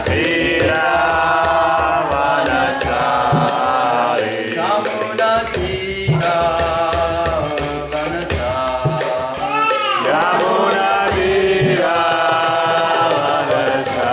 Tira Vanachari Yamuna Tira Vanachari Yamuna Tira Vanachari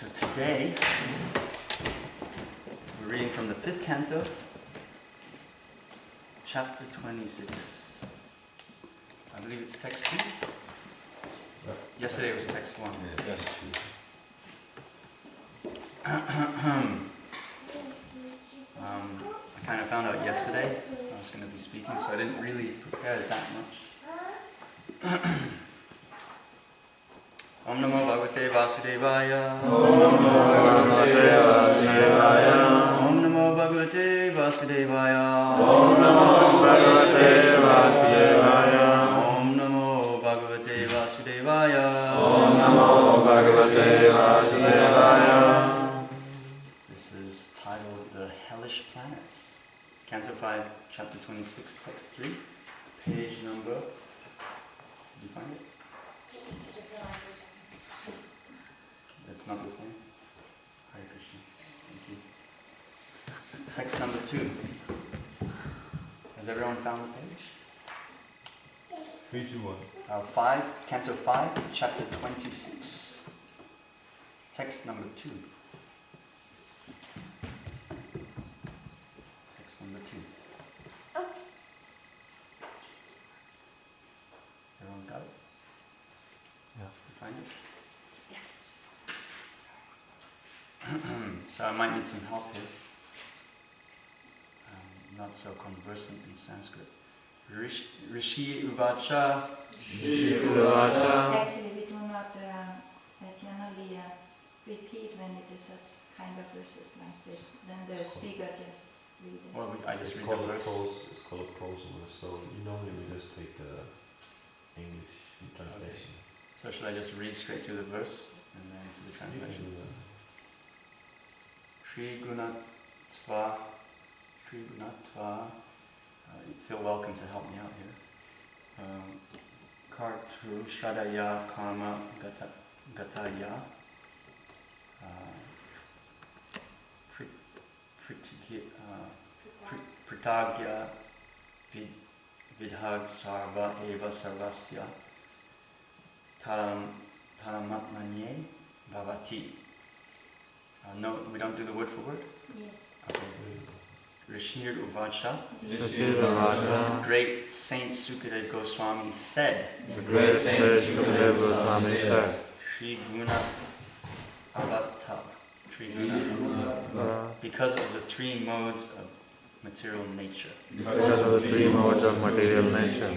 So today, we're reading from the 5th canto, chapter 26. I believe it's text 2. Yesterday it was text 1. Yes. I kind of found out yesterday I was going to be speaking, so I didn't really prepare it that much. Om Namo Bhagavate Vasudevaya. Om Namo Bhagavate Vasudevaya. Om Namo Bhagavate Vasudevaya. Om Namo Bhagavate Vasudevaya. Om Namo Bhagavate Vasudevaya. Om Namo Bhagavate Vasudevaya. This is titled The Hellish Planets. Canto 5, chapter 26, text 3, page number. Did you find it? It's not the same? Hare Krishna. Thank you. Text number 2. Has everyone found the page? 3, 2, 1. 5, Canto 5, chapter 26. Text number 2. Text number 2. Everyone's got it? Yeah. You find it? So I might need some help here. I'm not so conversant in Sanskrit. Rishi Uvacha. Rishi Uvacha. Actually, we do not generally repeat when it is such kind of verses like this. Then the speaker just read it. Well, I just read the verse. It's called a prose verse, so you normally we just take the English translation. So should I just read straight through the verse and then to the translation? Shri Gunatva, you feel welcome to help me out here. Kartru Shradaya Karma Gataya Pritagya vidhag sarva eva sarvasya taramatmanye bhavati. No, we don't do the word for word? Yes. Okay. Rishir Uvacha, Rishiravacha, great Saint Sukadeva Goswami said, the great sage Sukadeva Goswami said, Triguna Avata, Triguna, because of the three modes of material nature. because of the three modes of material nature,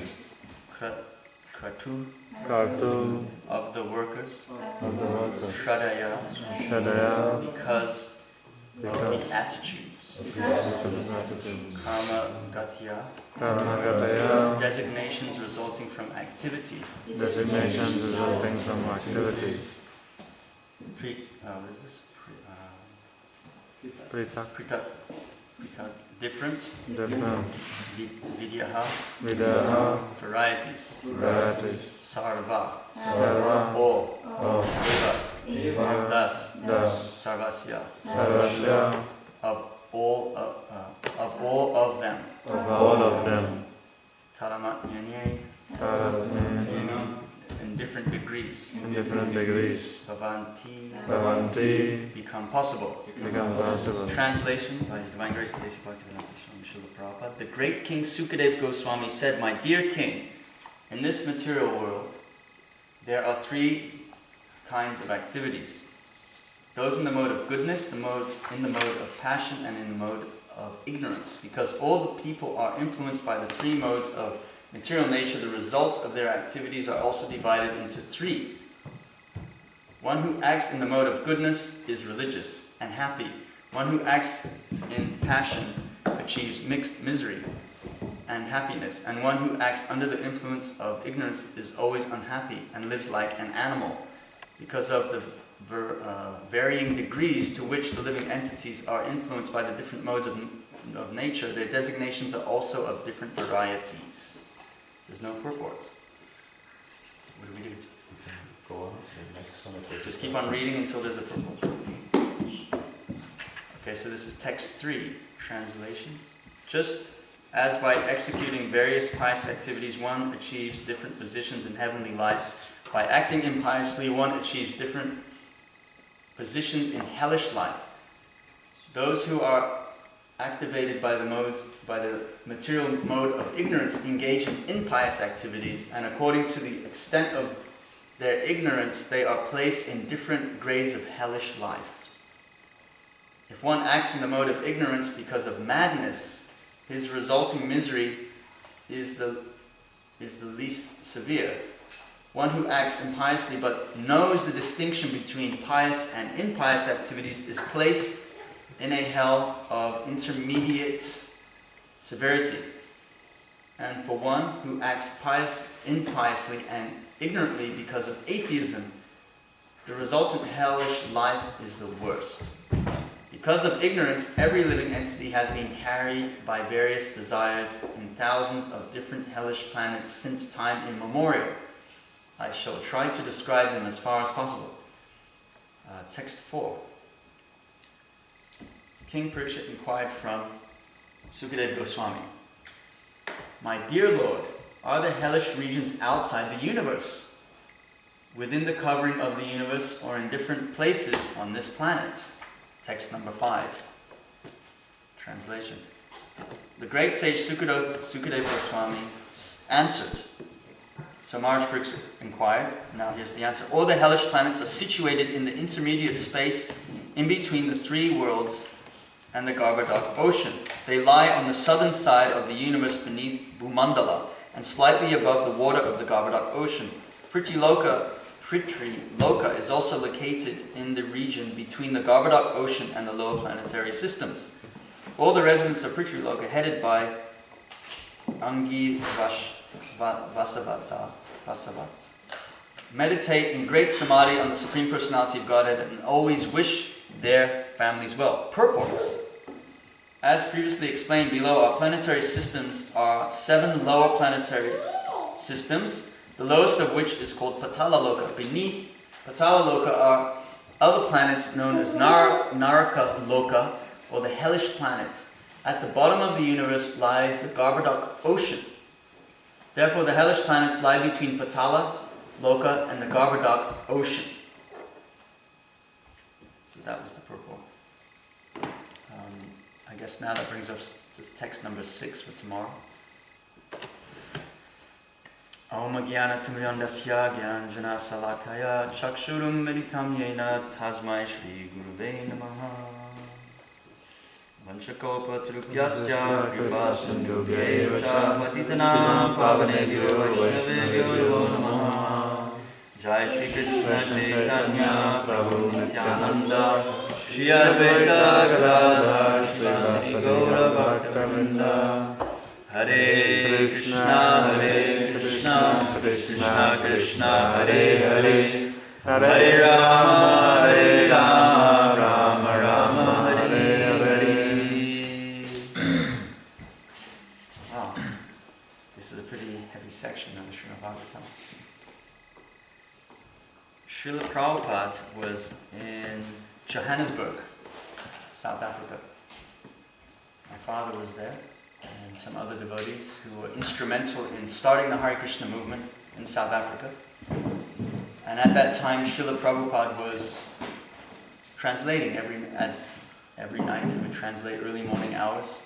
Kratu, Kartu, of the workers, of the workers, Shradaya, Shadaya, because of the attitudes, Karma Gatya, Karanagataya, designations resulting from activity, designations resulting from activity, what is this? Prita, Pritak, different, different, Vidyaha, Vidaha, varieties, varieties, Sarva, Sarva, all, Eva, Eva, thus, thus, Sarvasya, Sarvasya, of all of them, of all of them, Taramatnyanye, Taratne, in different degrees, in different degrees, Bhavanti, Bhavanti, become possible. become possible. Translation by His Divine Grace Desi Bhaktivedanta Swami Srila Prabhupada. The great King Sukadeva Goswami said, "My dear King, in this material world, there are three kinds of activities. Those in the mode of goodness, in the mode of passion, and in the mode of ignorance. Because all the people are influenced by the three modes of material nature, the results of their activities are also divided into three. One who acts in the mode of goodness is religious and happy. One who acts in passion achieves mixed misery and happiness. And one who acts under the influence of ignorance is always unhappy and lives like an animal. Because of the varying degrees to which the living entities are influenced by the different modes of nature, their designations are also of different varieties." There's no purport. What do we do? Go on to the next one. Just keep on reading until there's a purport. Okay, so this is text 3, translation. Just as by executing various pious activities one achieves different positions in heavenly life, by acting impiously one achieves different positions in hellish life. Those who are activated by the material mode of ignorance engage in impious activities, and according to the extent of their ignorance, they are placed in different grades of hellish life. If one acts in the mode of ignorance because of madness, his resulting misery is the least severe. One who acts impiously but knows the distinction between pious and impious activities is placed in a hell of intermediate severity. And for one who acts impiously and ignorantly because of atheism, the resultant hellish life is the worst. Because of ignorance, every living entity has been carried by various desires in thousands of different hellish planets since time immemorial. I shall try to describe them as far as possible. Text 4. King Parikshit inquired from Sukadeva Goswami, "My dear Lord, are there hellish regions outside the universe, within the covering of the universe, or in different places on this planet?" Text number 5. Translation. The great sage Sukadeva Goswami answered. So Maharaj Parikshit inquired. Now here's the answer. All the hellish planets are situated in the intermediate space in between the three worlds and the Garbhodak ocean. They lie on the southern side of the universe beneath Bhumandala and slightly above the water of the Garbhodak ocean. Prithvi Loka is also located in the region between the Garbhodak ocean and the lower planetary systems. All the residents of Prithvi Loka, headed by Angi Vasavat, meditate in great samadhi on the Supreme Personality of Godhead and always wish their families well. Purports. As previously explained below, our planetary systems are 7 lower planetary systems, the lowest of which is called Patala Loka. Beneath Patala Loka are other planets known as Naraka Loka, or the hellish planets. At the bottom of the universe lies the Garbhodak ocean. Therefore, the hellish planets lie between Patala, Loka, and the Garbhodak ocean. So that was the purport. I guess now that brings us to text number 6 for tomorrow. Om Jnana Tumyandasya Gyananjana Salakaya Chakshurum Meditam Yena Tasmai Shri Guruve Namaha Vanchakopa Trupyasya Kripa Sindhubhya Cha Patitanam Pavanebhyo Vaishnavebhyo Namaha Jai Shri Krishna Chaitanya Prabhu Nityananda Shri Advaita Gadadhar Shri Gaura Bhakta-vrinda Hare Krishna Krishna Krishna Hare Hare Hare Rama Rama Rama Hare Hare. Wow, this is a pretty heavy section of the Srimad Bhagavatam. Srila Prabhupada was in Johannesburg, South Africa. My father was there, and some other devotees who were instrumental in starting the Hare Krishna movement in South Africa. And at that time, Srila Prabhupada was translating every night. He would translate early morning hours.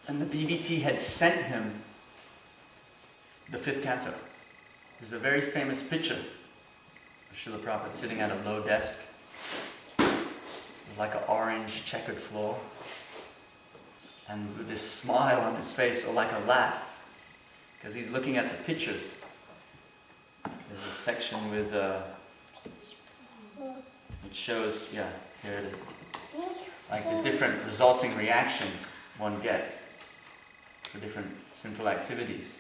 And the BBT had sent him the 5th canto. There's a very famous picture of Srila Prabhupada sitting at a low desk, with like an orange checkered floor, and with this smile on his face, or like a laugh, because he's looking at the pictures. There's a section with, it shows, yeah, here it is, like the different resulting reactions one gets for different sinful activities.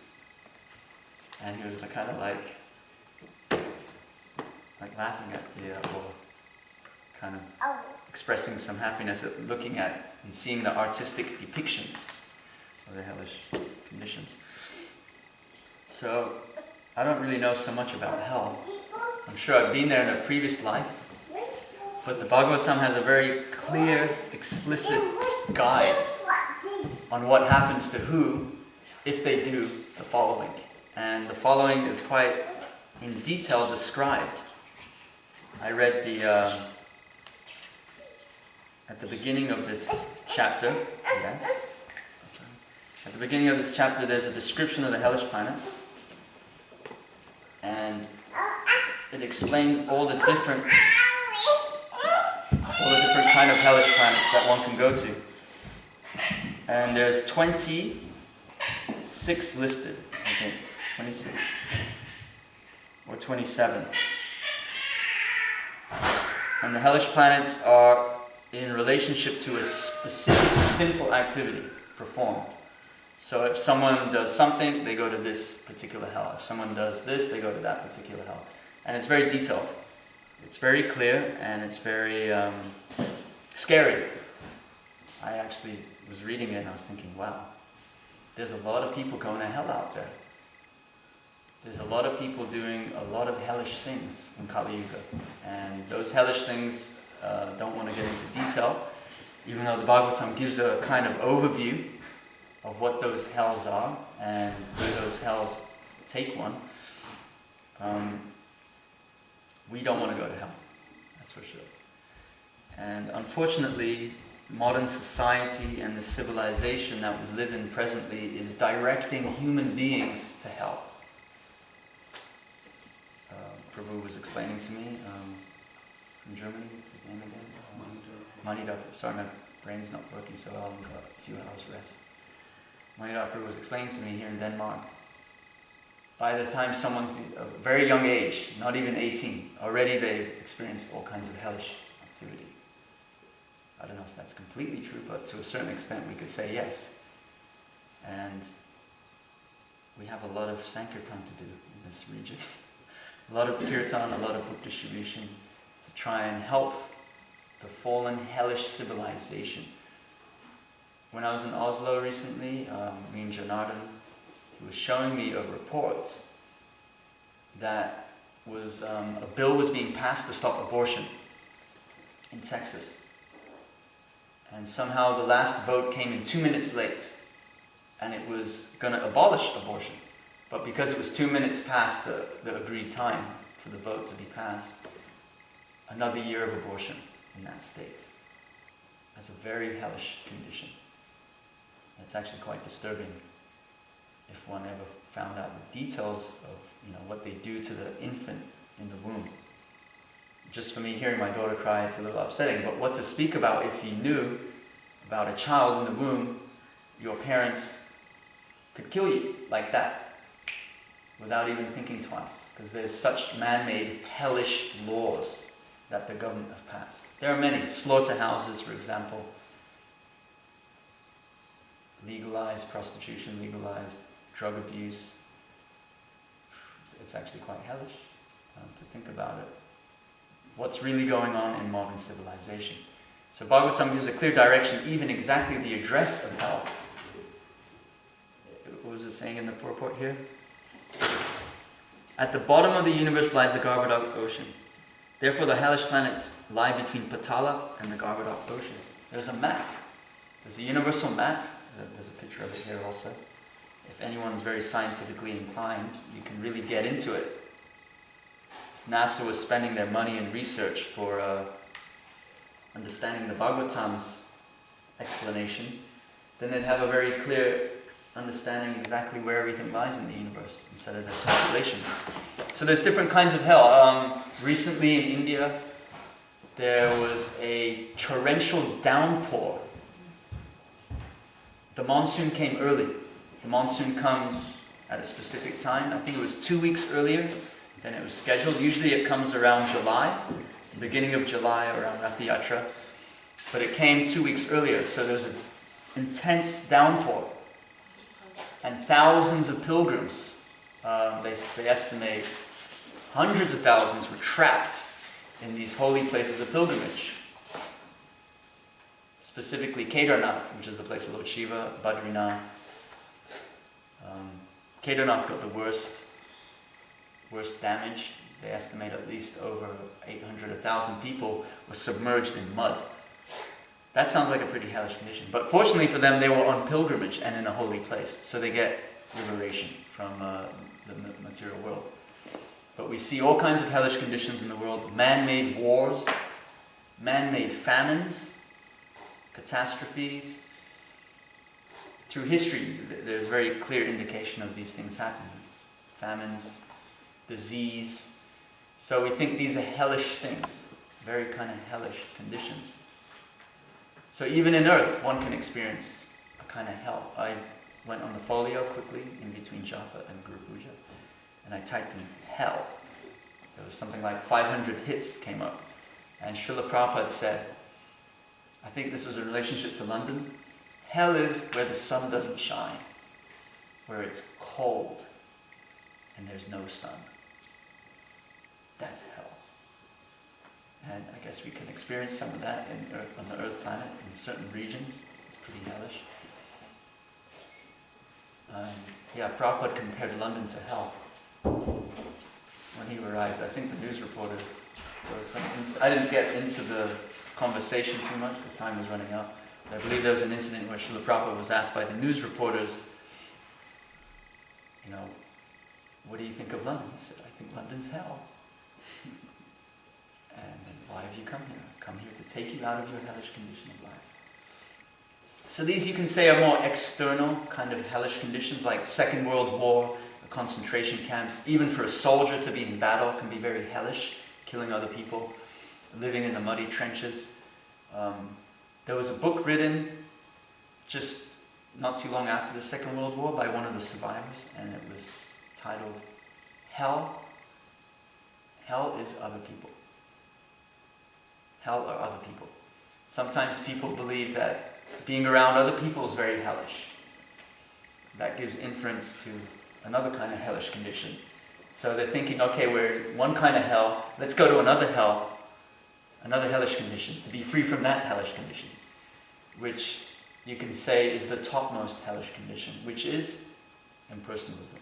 And he was kind of like laughing at the, or kind of expressing some happiness at looking at and seeing the artistic depictions of the hellish conditions. So, I don't really know so much about hell. I'm sure I've been there in a previous life, but the Bhagavatam has a very clear, explicit guide on what happens to who if they do the following. And the following is quite in detail described. I read at the beginning of this chapter, yes? At the beginning of this chapter, there's a description of the hellish planets. And it explains all the different kind of hellish planets that one can go to. And there's 26 listed, I think. 26 or 27. And the hellish planets are in relationship to a specific sinful activity performed. So if someone does something, they go to this particular hell. If someone does this, they go to that particular hell. And it's very detailed. It's very clear, and it's very scary. I actually was reading it and I was thinking, wow, there's a lot of people going to hell out there. There's a lot of people doing a lot of hellish things in Kali Yuga. And those hellish things, don't want to get into detail, even though the Bhagavatam gives a kind of overview of what those hells are and where those hells take one. We don't want to go to hell, that's for sure. And unfortunately, modern society and the civilization that we live in presently is directing human beings to hell. Prabhu was explaining to me from Germany, what's his name again? Manidar. Sorry, my brain's not working so well, I've got a few hours rest. Manidar Prabhu was explaining to me here in Denmark, by the time someone's a very young age, not even 18, already they've experienced all kinds of hellish activity. I don't know if that's completely true, but to a certain extent we could say yes. And we have a lot of Sankirtan to do in this region. A lot of kirtan, a lot of book distribution to try and help the fallen hellish civilization. When I was in Oslo recently, me and Janardhan, he was showing me a report that was a bill was being passed to stop abortion in Texas. And somehow the last vote came in 2 minutes late. And it was going to abolish abortion. But because it was 2 minutes past the agreed time for the vote to be passed, another year of abortion in that state. That's a very hellish condition. It's actually quite disturbing if one ever found out the details of what they do to the infant in the womb. Just for me, hearing my daughter cry, it's a little upsetting. But what to speak about if you knew about a child in the womb, your parents could kill you like that without even thinking twice. Because there's such man-made hellish laws that the government have passed. There are many. Slaughterhouses, for example. Legalized prostitution, legalized drug abuse. It's actually quite hellish to think about it. What's really going on in modern civilization. So Bhagavatam gives a clear direction, even exactly the address of hell. What was it saying in the purport here? At the bottom of the universe lies the Garbhodak ocean. Therefore the hellish planets lie between Patala and the Garbhodak ocean. There's a map. There's a universal map. There's a picture of it here also. If anyone's very scientifically inclined, you can really get into it. If NASA was spending their money in research for understanding the Bhagavatam's explanation, then they'd have a very clear understanding exactly where everything lies in the universe instead of their speculation. So there's different kinds of hell. Recently in India, there was a torrential downpour. The monsoon came early. The monsoon comes at a specific time. I think it was 2 weeks earlier than it was scheduled. Usually it comes around July, the beginning of July, around Rath Yatra. But it came 2 weeks earlier, so there was an intense downpour. And thousands of pilgrims, they estimate hundreds of thousands, were trapped in these holy places of pilgrimage. Specifically Kedarnath, which is the place of Lord Shiva, Badrinath. Kedarnath got the worst damage. They estimate at least over 800, 1,000 people were submerged in mud. That sounds like a pretty hellish condition. But fortunately for them, they were on pilgrimage and in a holy place. So they get liberation from the material world. But we see all kinds of hellish conditions in the world. Man-made wars, man-made famines, catastrophes. Through history, there's very clear indication of these things happening. Famines, disease. So we think these are hellish things, very kind of hellish conditions. So even in earth, one can experience a kind of hell. I went on the folio quickly in between japa and Guru Puja, and I typed in hell. There was something like 500 hits came up. And Srila Prabhupada said, I think this was in relationship to London, hell is where the sun doesn't shine, where it's cold and there's no sun. That's hell. And I guess we can experience some of that on the Earth planet in certain regions. It's pretty hellish. Prabhupada compared London to hell when he arrived. I think the news reporters, there was I didn't get into the conversation too much because time was running out. But I believe there was an incident where Srila Prabhupada was asked by the news reporters, what do you think of London? He said, I think London's hell. And why have you come here? I've come here to take you out of your hellish condition of life. So these you can say are more external kind of hellish conditions, like Second World War, the concentration camps. Even for a soldier to be in battle can be very hellish, killing other people, living in the muddy trenches. There was a book written just not too long after the Second World War by one of the survivors, and it was titled, Hell is Other People. Hell are other people. Sometimes people believe that being around other people is very hellish. That gives inference to another kind of hellish condition. So they're thinking, okay, we're in one kind of hell, let's go to another hell, another hellish condition, to be free from that hellish condition, which you can say is the topmost hellish condition, which is impersonalism.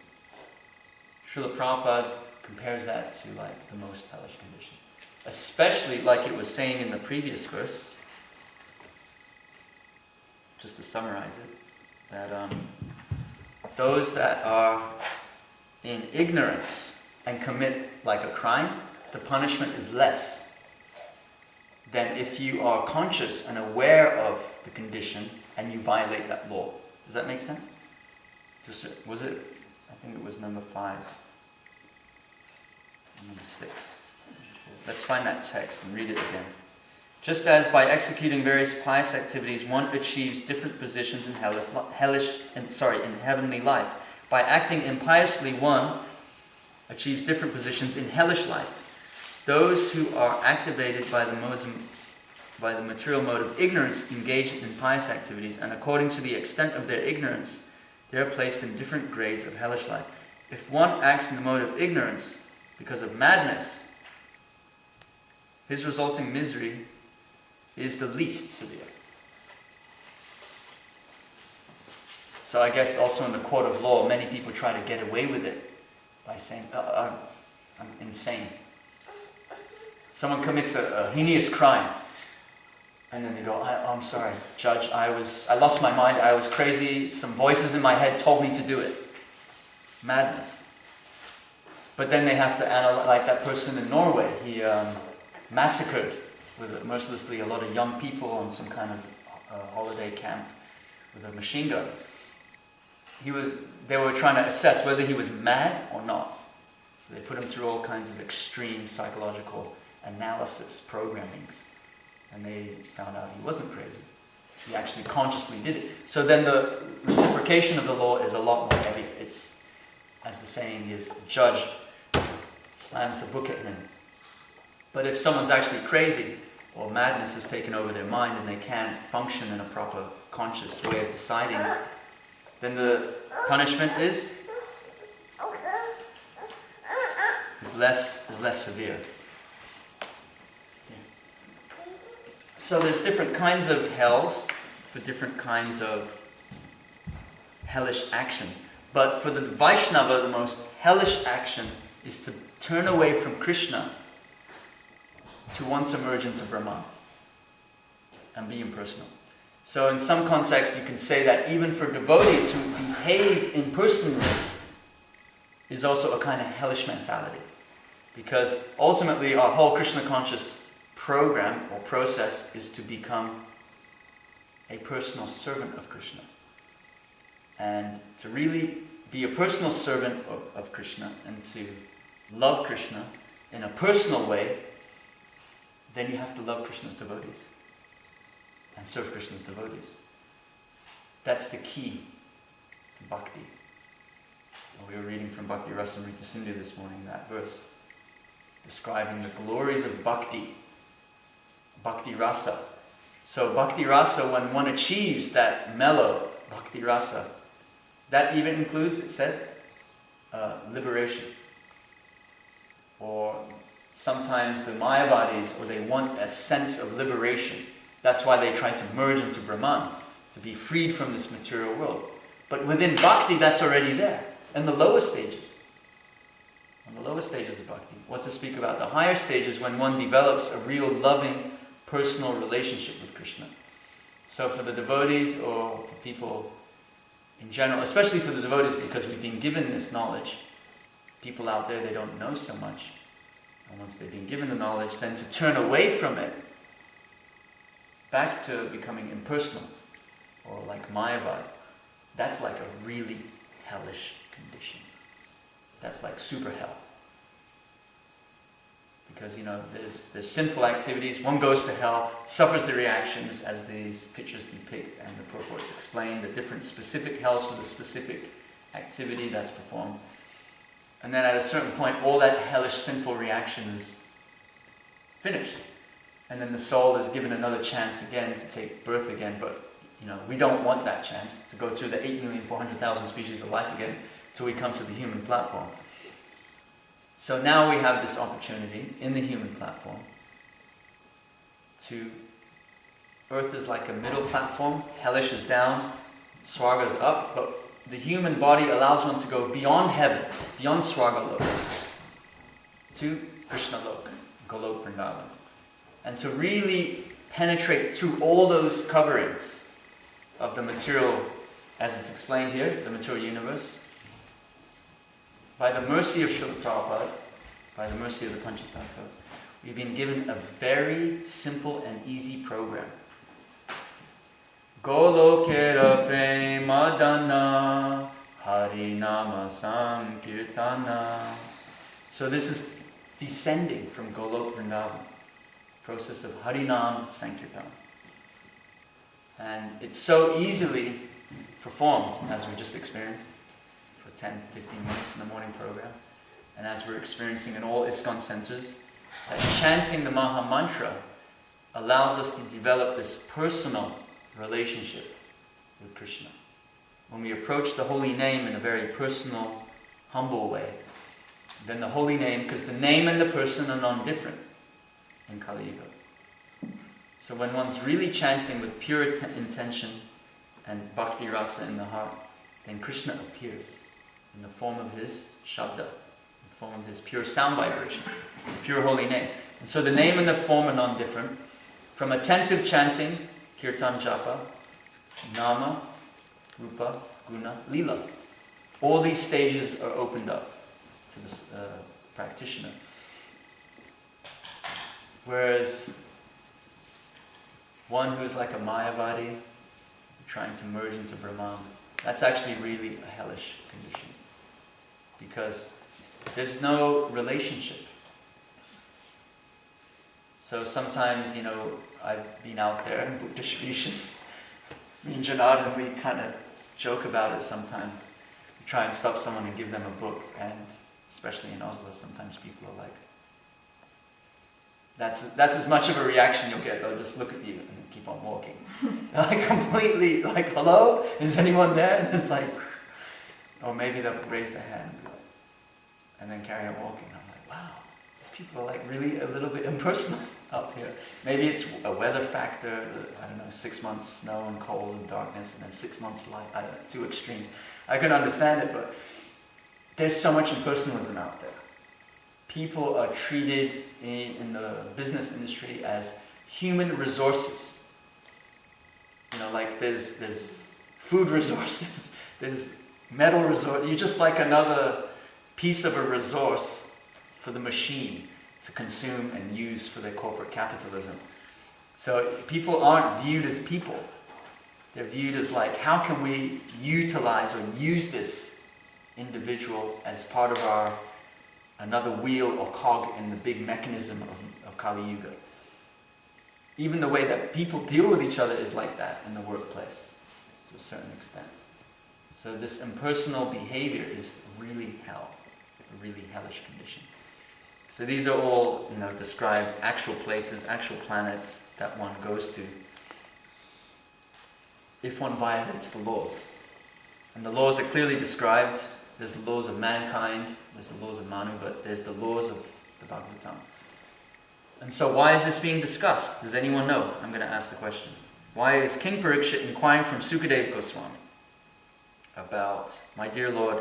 Srila Prabhupada compares that to like the most hellish condition. Especially like it was saying in the previous verse, just to summarize it, that those that are in ignorance and commit like a crime, the punishment is less than if you are conscious and aware of the condition and you violate that law. Does that make sense? Was it? I think it was number 5. Number 6. Let's find that text and read it again. Just as by executing various pious activities one achieves different positions in heavenly life, by acting impiously one achieves different positions in hellish life. Those who are activated by the material mode of ignorance engage in pious activities, and according to the extent of their ignorance, they are placed in different grades of hellish life. If one acts in the mode of ignorance because of madness, his resulting misery is the least severe. So I guess also in the court of law, many people try to get away with it by saying, I'm insane. Someone commits a heinous crime, and then they go, I'm sorry, judge, I lost my mind, I was crazy, some voices in my head told me to do it. Madness. But then they have to analyze, like that person in Norway, he massacred mercilessly a lot of young people on some kind of holiday camp with a machine gun. They were trying to assess whether he was mad or not. So they put him through all kinds of extreme psychological analysis programmings, and they found out he wasn't crazy. He actually consciously did it. So then the reciprocation of the law is a lot more heavy. It's, as the saying is, the judge slams the book at him. But if someone's actually crazy, or madness has taken over their mind and they can't function in a proper conscious way of deciding, then the punishment is less severe. So there's different kinds of hells for different kinds of hellish action. But for the Vaishnava, the most hellish action is to turn away from Krishna to once emerge into Brahman and be impersonal. So in some contexts you can say that even for devotee to behave impersonally is also a kind of hellish mentality. Because ultimately our whole Krishna conscious program or process is to become a personal servant of Krishna. And to really be a personal servant of Krishna and to love Krishna in a personal way, then you have to love Krishna's devotees and serve Krishna's devotees. That's the key to bhakti. We were reading from Bhakti Rasamrita Sindhu this morning, that verse, describing the glories of bhakti, bhakti rasa. So bhakti rasa, when one achieves that mellow bhakti rasa, that even includes, it said, liberation. Or sometimes the Mayavadis, or they want a sense of liberation. That's why they try to merge into Brahman, to be freed from this material world. But within bhakti, that's already there, in the lower stages. On the lower stages of bhakti. What to speak about the higher stages, when one develops a real loving, personal relationship with Krishna. So for the devotees, or for people in general, especially for the devotees, because we've been given this knowledge, people out there, they don't know so much. And once they've been given the knowledge, then to turn away from it, back to becoming impersonal, or like Mayavad, that's like a really hellish condition. That's like super hell. Because, there's sinful activities, one goes to hell, suffers the reactions as these pictures depict, and the purports explain the different specific hells for the specific activity that's performed. And then at a certain point, all that hellish sinful reaction is finished. And then the soul is given another chance again to take birth again, but we don't want that chance to go through the 8,400,000 species of life again till we come to the human platform. So now we have this opportunity in the human platform to, earth is like a middle platform, hellish is down, swarga is up, but the human body allows one to go beyond heaven, beyond swarga loka, to Krishna Lok, Golok Vrindavan. And to really penetrate through all those coverings of the material, as it's explained here, the material universe, by the mercy of Srila Prabhupada, by the mercy of the Panchatattva, we've been given a very simple and easy program. Golokera prema dana harinama sankirtana. So this is descending from Golok Vrindavan, process of Harinam Sankirtan. And it's so easily performed, as we just experienced, for 10, 15 minutes in the morning program, and as we're experiencing in all ISKCON centers, that chanting the Maha Mantra allows us to develop this personal relationship with Krishna. When we approach the holy name in a very personal, humble way, then the holy name, because the name and the person are non-different in Kali Yuga. So when one's really chanting with pure intention and bhakti rasa in the heart, then Krishna appears in the form of his shabda, in the form of his pure sound vibration, the pure holy name. And so the name and the form are non-different. From attentive chanting, kirtan japa, nama, rupa, guna, lila. All these stages are opened up to this practitioner. Whereas one who's like a Mayavadi, trying to merge into Brahman, that's actually really a hellish condition. Because there's no relationship. So sometimes, I've been out there in book distribution. Me and Janardhan, we kind of joke about it sometimes. We try and stop someone and give them a book, and especially in Oslo, sometimes people are like, that's as much of a reaction you'll get. They'll just look at you and keep on walking. Like completely, like, hello? Is anyone there? And it's like, or maybe they'll raise their hand and then carry on walking. I'm like, wow, these people are like really a little bit impersonal up here. Maybe it's a weather factor, 6 months snow and cold and darkness, and then 6 months light, too extreme. I can understand it, but there's so much impersonalism out there. People are treated in the business industry as human resources. Like there's food resources, there's metal resource. You're just like another piece of a resource for the machine to consume and use for their corporate capitalism. So people aren't viewed as people. They're viewed as like, how can we utilize or use this individual as part of another wheel or cog in the big mechanism of Kali Yuga. Even the way that people deal with each other is like that in the workplace, to a certain extent. So this impersonal behavior is really hell, a really hellish condition. So these are all, described actual places, actual planets that one goes to if one violates the laws. And the laws are clearly described. There's the laws of mankind, there's the laws of Manu, but there's the laws of the Bhagavatam. And so why is this being discussed? Does anyone know? I'm going to ask the question. Why is King Parikshit inquiring from Sukadeva Goswami about, my dear Lord,